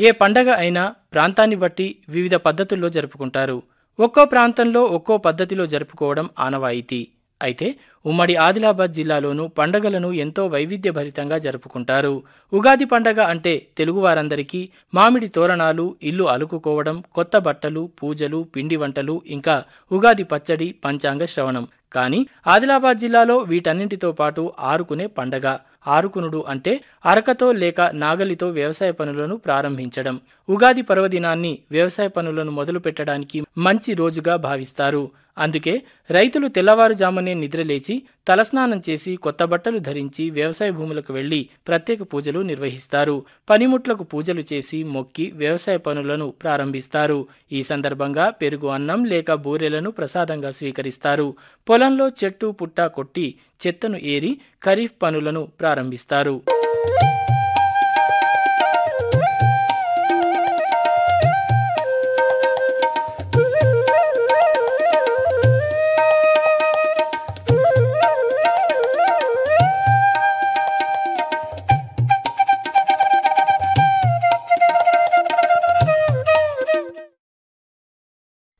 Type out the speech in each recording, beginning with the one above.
ఏ పండగ అయినా ప్రాంతాన్ని బట్టి వివిధ పద్ధతుల్లో జరుపుకుంటారు. ఒక్కో ప్రాంతంలో ఒక్కో పద్ధతిలో జరుపుకోవడం ఆనవాయితీ. అయితే ఉమ్మడి ఆదిలాబాద్ జిల్లాలోనూ పండగలను ఎంతో వైవిధ్యభరితంగా జరుపుకుంటారు. ఉగాది పండగ అంటే తెలుగువారందరికీ మామిడి తోరణాలు, ఇల్లు అలుకుకోవడం, కొత్త బట్టలు, పూజలు, పిండి వంటలు, ఇంకా ఉగాది పచ్చడి, పంచాంగ శ్రవణం. కానీ ఆదిలాబాద్ జిల్లాలో వీటన్నింటితో పాటు ఆరుకునే పండగ. ఆరుకునుడు అంటే అరకతో లేక నాగలితో వ్యవసాయ పనులను ప్రారంభించడం. ఉగాది పర్వదినాన్ని వ్యవసాయ పనులను మొదలు పెట్టడానికి మంచి రోజుగా భావిస్తారు. అందుకే రైతులు తెల్లవారుజామునే నిద్రలేచి తలస్నానం చేసి కొత్త బట్టలు ధరించి వ్యవసాయ భూములకు వెళ్లి ప్రత్యేక పూజలు నిర్వహిస్తారు. పనిముట్లకు పూజలు చేసి మొక్కి వ్యవసాయ పనులను ప్రారంభిస్తారు. ఈ సందర్భంగా పెరుగు అన్నం లేక బూరెలను ప్రసాదంగా స్వీకరిస్తారు. పొలంలో చెట్టు పుట్ట కొట్టి చెత్తను ఏరి ఖరీఫ్ పనులను ప్రారంభిస్తారు.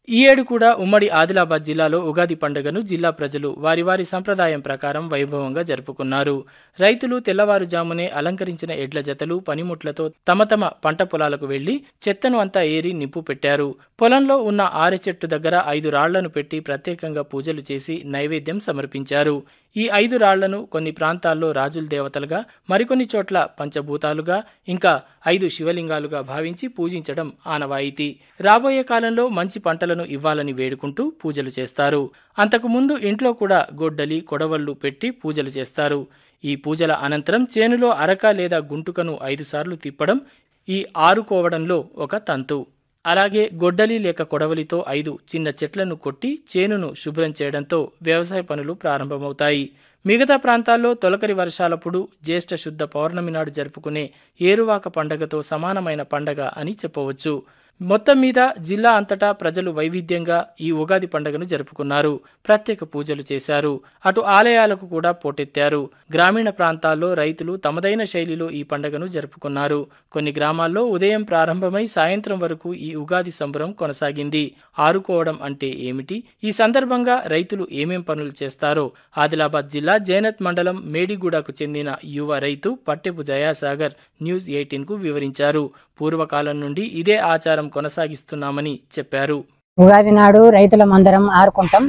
ఈ ఏడు కూడా ఉమ్మడి ఆదిలాబాద్ జిల్లాలో ఉగాది పండుగను జిల్లా ప్రజలు వారి వారి సంప్రదాయం ప్రకారం వైభవంగా జరుపుకున్నారు. రైతులు తెల్లవారుజామునే అలంకరించిన ఎడ్ల జతలు, పనిముట్లతో తమ తమ పంట పొలాలకు వెళ్లి చెత్తను అంతా ఏరి నింపు పెట్టారు. పొలంలో ఉన్న ఆరె చెట్టు దగ్గర 5 రాళ్లను పెట్టి ప్రత్యేకంగా పూజలు చేసి నైవేద్యం సమర్పించారు. ఈ 5 రాళ్లను కొన్ని ప్రాంతాల్లో రాజుల దేవతలుగా, మరికొన్ని చోట్ల పంచభూతాలుగా, ఇంకా 5 శివలింగాలుగా భావించి పూజించడం ఆనవాయితీ. రాబోయే కాలంలో మంచి పంటలను ఇవ్వాలని వేడుకుంటూ పూజలు చేస్తారు. అంతకుముందు ఇంట్లో కూడా గొడ్డలి, కొడవళ్లు పెట్టి పూజలు చేస్తారు. ఈ పూజల అనంతరం చేనులో అరక లేదా గుంటుకను 5 సార్లు తిప్పడం ఈ ఆరుకోవడంలో ఒక తంతు. అలాగే గొడ్డలి లేక కొడవలితో 5 చిన్న చెట్లను కొట్టి చేనును శుభ్రం చేయడంతో వ్యవసాయ పనులు ప్రారంభమవుతాయి. మిగతా ప్రాంతాల్లో తొలకరి వర్షాలప్పుడు జ్యేష్ఠ శుద్ధ పౌర్ణమి నాడు జరుపుకునే ఏరువాక పండగతో సమానమైన పండగ అని చెప్పవచ్చు. మొత్తం మీద జిల్లా అంతటా ప్రజలు వైవిధ్యంగా ఈ ఉగాది పండుగను జరుపుకున్నారు. ప్రత్యేక పూజలు చేశారు. అటు ఆలయాలకు కూడా పోటెత్తారు. గ్రామీణ ప్రాంతాల్లో రైతులు తమదైన శైలిలో ఈ పండుగను జరుపుకున్నారు. కొన్ని గ్రామాల్లో ఉదయం ప్రారంభమై సాయంత్రం వరకు ఈ ఉగాది సంబరం కొనసాగింది. ఆరుకోవడం అంటే ఏమిటి, ఈ సందర్భంగా రైతులు ఏమేం పనులు చేస్తారో ఆదిలాబాద్ జిల్లా జైనత్ మండలం మేడిగూడకు చెందిన యువ రైతు పట్టెపు దయాసాగర్ న్యూస్ 18కు వివరించారు. పూర్వకాలం నుండి ఇదే ఆచారం కొనసాగిస్తున్నామని చెప్పారు. ఉగాది నాడు రైతులం అందరం ఆరుకుంటాం.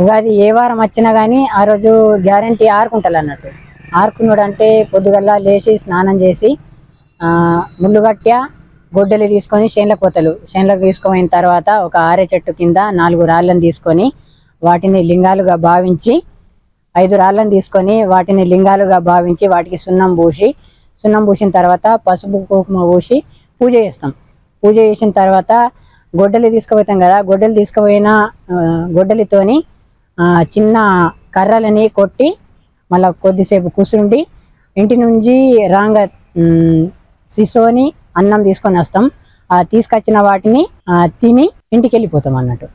ఉగాది ఏ వారం వచ్చినా గానీ ఆ రోజు గ్యారంటీ ఆరుకుంటారు అన్నట్టు. ఆరుకున్నాడు అంటే పొద్దుగల్లా లేచి స్నానం చేసి ముళ్ళుగట్ట గొడ్డలి తీసుకొని చేనులకు తీసుకుపోయిన తర్వాత ఒక ఆరే చెట్టు కింద 4 రాళ్ళను తీసుకొని వాటిని లింగాలుగా భావించి 5 రాళ్ళను తీసుకొని వాటిని లింగాలుగా భావించి వాటికి సున్నం పూసిన తర్వాత పసుపు కుంకుమ పూసి పూజ చేస్తాం. పూజ చేసిన తర్వాత గొడ్డలి తీసుకుపోతాం కదా, గొడ్డలి తీసుకుపోయిన గొడ్డలితోని చిన్న కర్రలని కొట్టి మళ్ళీ కొద్దిసేపు కూర్చుండి ఇంటి నుంచి రాంగ సిసోని అన్నం తీసుకొని వస్తాం. తీసుకొచ్చిన వాటిని తిని ఇంటికి వెళ్ళిపోతాం అన్నట్టు.